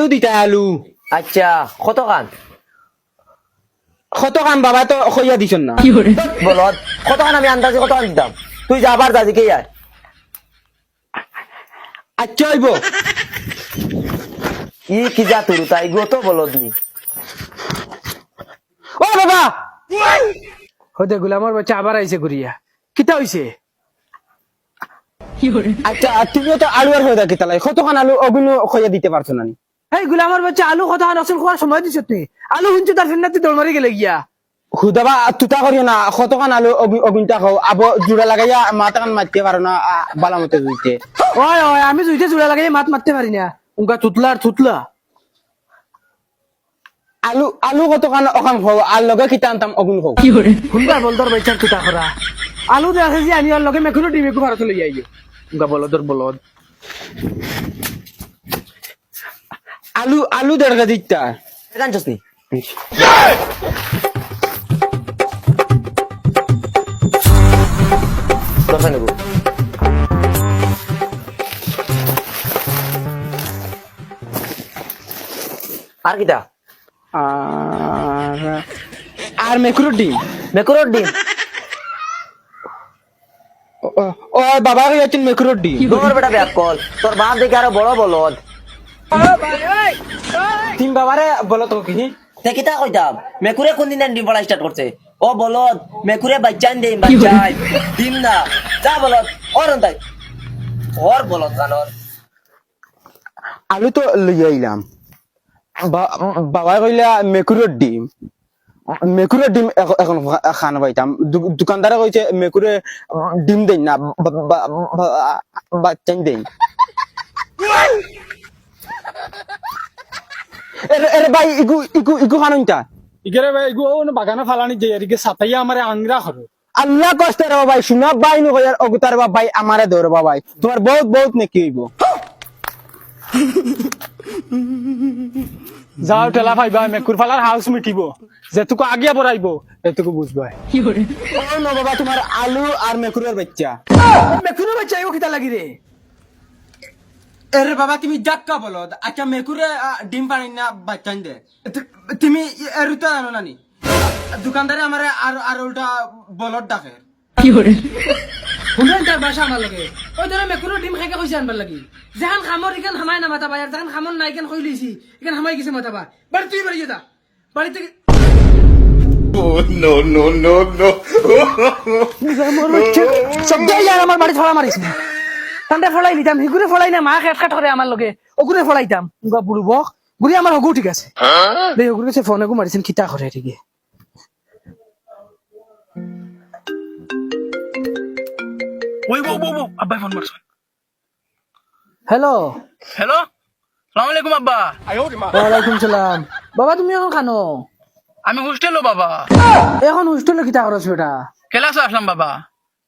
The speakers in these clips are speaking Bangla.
আলু দিতা আলু আচ্ছা কত খান কত কাম বাবা তো কইয়া দিছন না বলত কত খান আমি আন্দাজে কত খান দিতাম তুই যাবার দাদি কে আয় আচ্ছা হইব ই কি যা তুই তাই গো তো বলত নি ও বাবা হতে গোলামর বাচ্চা আবার আইছে ঘুরিয়া কিতা হইছে আচ্ছা তুমিও তো আলু আর হয়ে থাকি তাহলে কতখান আলু অগুলো কইয়া দিতে পারছো না নি? এই গোলামর বাচ্চা আলু কথা নকশন খোয়ার সময় দিছ তুই আলু হুঞ্চু তার ফিন্নাতি দৌড় মারি গেলে গিয়া হুদাবা তুতা করিও না কতখান আলু অগুনটা খাও আবো জুড়া লাগাইয়া মাথাখান মারতে পারো না বালামতে জুইতে ওই ওই আমি জুইতে জুড়া লাগাই মাত মারতে পারি না উনকা থুতলা আলু আলু কতখান অখান খাও আর লগে কিতা আনতাম অগুন খাও শুনবা বলদর বাচ্চার তুতা করা আলু দেখে যে আনি আর লগে মেখুনো ডিম একটু ভারত লই আইয়ে উনকা বলদর বলদ আলু আলু দেড় দিতা জানছস নি দর্শন নেব আর কিটা আর আর মেকুরুর ডিম মেকুরোর ডিম ও বাবা কইয়াছেন মেকুরুর ডিম তোর বেটা ব্যাক কল তোর বাপ দেখে আরো বড় বলদ তিন বাবারে বলো তো কি তে কিতা কইতাম মেকুরে কোন দিন ডিম পড়া স্টার্ট করছে ও বলদ মেকুরে বাচ্চান দেই বাচ্চাই ডিম না যা বলদ ওর তাই ওর বলদ জানর আলু তো লইয়া আইলাম বাবা কইলা মেকুরের ডিম মেকুরের ডিম এখন খান পাইতাম দোকানদারে কইছে মেকুরে ডিম দেন না বাচ্চান দেন এর ভাই ইগু ইগু ইগু খানুনটা ইগরে ভাই এগু বাগানে ফালানি যে এদিকে সাতাইয়া আমারে আংরা করো আল্লাহ কষ্ট রে ভাই শুনা ভাই নো কইয়ার অগুতার ভাই আমারে দৌড় ভাই তোমার বহুত বহুত নাকি হইব যাও টেলা পাইবা মেকুর ফালার হাউস মিটিব যেটুকু আগিয়া পড়াইব এটুকু বুঝবা ও না বাবা তোমার আলু আর মেকুরের বাচ্চা মেখুনো বাচ্চা এও কিতা লাগি রে এরে বাবা তুমি জাক্কা বলো আচ্ছা মেকুরে ডিম পানি না বাচ্চান দে তুমি এরুতা জানো নানি দোকানদারে আমারে আর উল্টা বলদ ডাকে শুনেন তার বাসা আমার লগে ওই ধরে মেকুনো ডিম খাইকে কইছে আনবার লাগি যেখান খামর ইখান হামাই না মাতাবা আর যেখান খামর নাই কেন কই লইছি এখান হামাই গেছে মাতাবা বাড়ি তুই বাড়ি যেতা বাড়ি থেকে সব যাই আমার বাড়ি ফলা মারিস না তান্ডে ফলাই নিতাম হিগুরে ফলাই না মা খেট খাট করে আমার লগে ওগুরে ফলাইতাম উগা বুড়বক গুড়ি আমার হগু ঠিক আছে দেই ওগুর কাছে ফোন এগু মারিছেন কিতা করে ঠিকই ওই বউ বউ আব্বাই ফোন করছ হ্যালো হ্যালো সালাম আলাইকুম আব্বা ওয়ালাইকুম সালাম বাবা তুমি এখন খানো আমি হোস্টেলও বাবা এখন হোস্টেলে কিতা করছ বেটা ক্লাসে আসলাম বাবা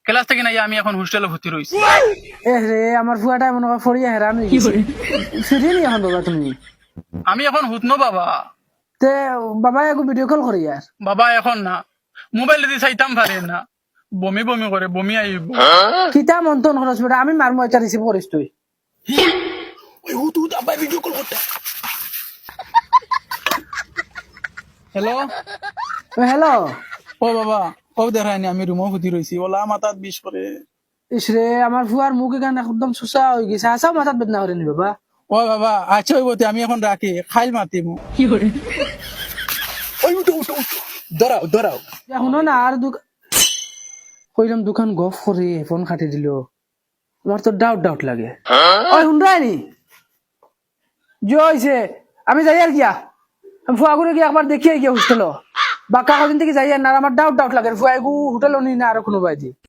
ক্লাস থেকে নাই আমি এখন হোস্টেলে ভর্তি রইছি এ রে আমার ফুয়াটা মনে হয় ফড়িয়া হেরান হয়ে গেছে ফিরে নি এখন বাবা তুমি আমি এখন হুতনো বাবা তে বাবা একটু ভিডিও কল করি আর বাবা এখন না মোবাইল দিয়ে চাইতাম পারে না বমি বমি করে বমি আইব কিতা মন্তন খরচ বেটা আমি মার ময়টা রিসিভ করিস তুই ওই হুত হুত আব্বাই ভিডিও কল করতে হ্যালো হ্যালো ও বাবা ও দেখায়নি আমি রুমও ভর্তি রইছি ওলা মাথাত বিষ করে ইসরে আমার ফুয়ার মুখ এখানে একদম সুসা হয়ে গেছে আসাও মাথাত বেদনা করে নি বাবা ও বাবা আচ্ছা ওই বলতে আমি এখন রাখি খাইল মাতিম ওই উঠো উঠো উঠো দৌড়াও দৌড়াও শুনো না আর কইলাম দোকান গফ করে ফোন কাটি দিল আমার তো ডাউট লাগে ওই শুনরানি জয়ছে আমি যাই আর গিয়া আমি ফুয়া করে গিয়ে একবার দেখিয়ে গিয়া হোস্টেল বা কাকদিন থেকে যাই আর না আমার ডাউট লাগে ফুয়া হোটেল নি না আর কোনো বাইদি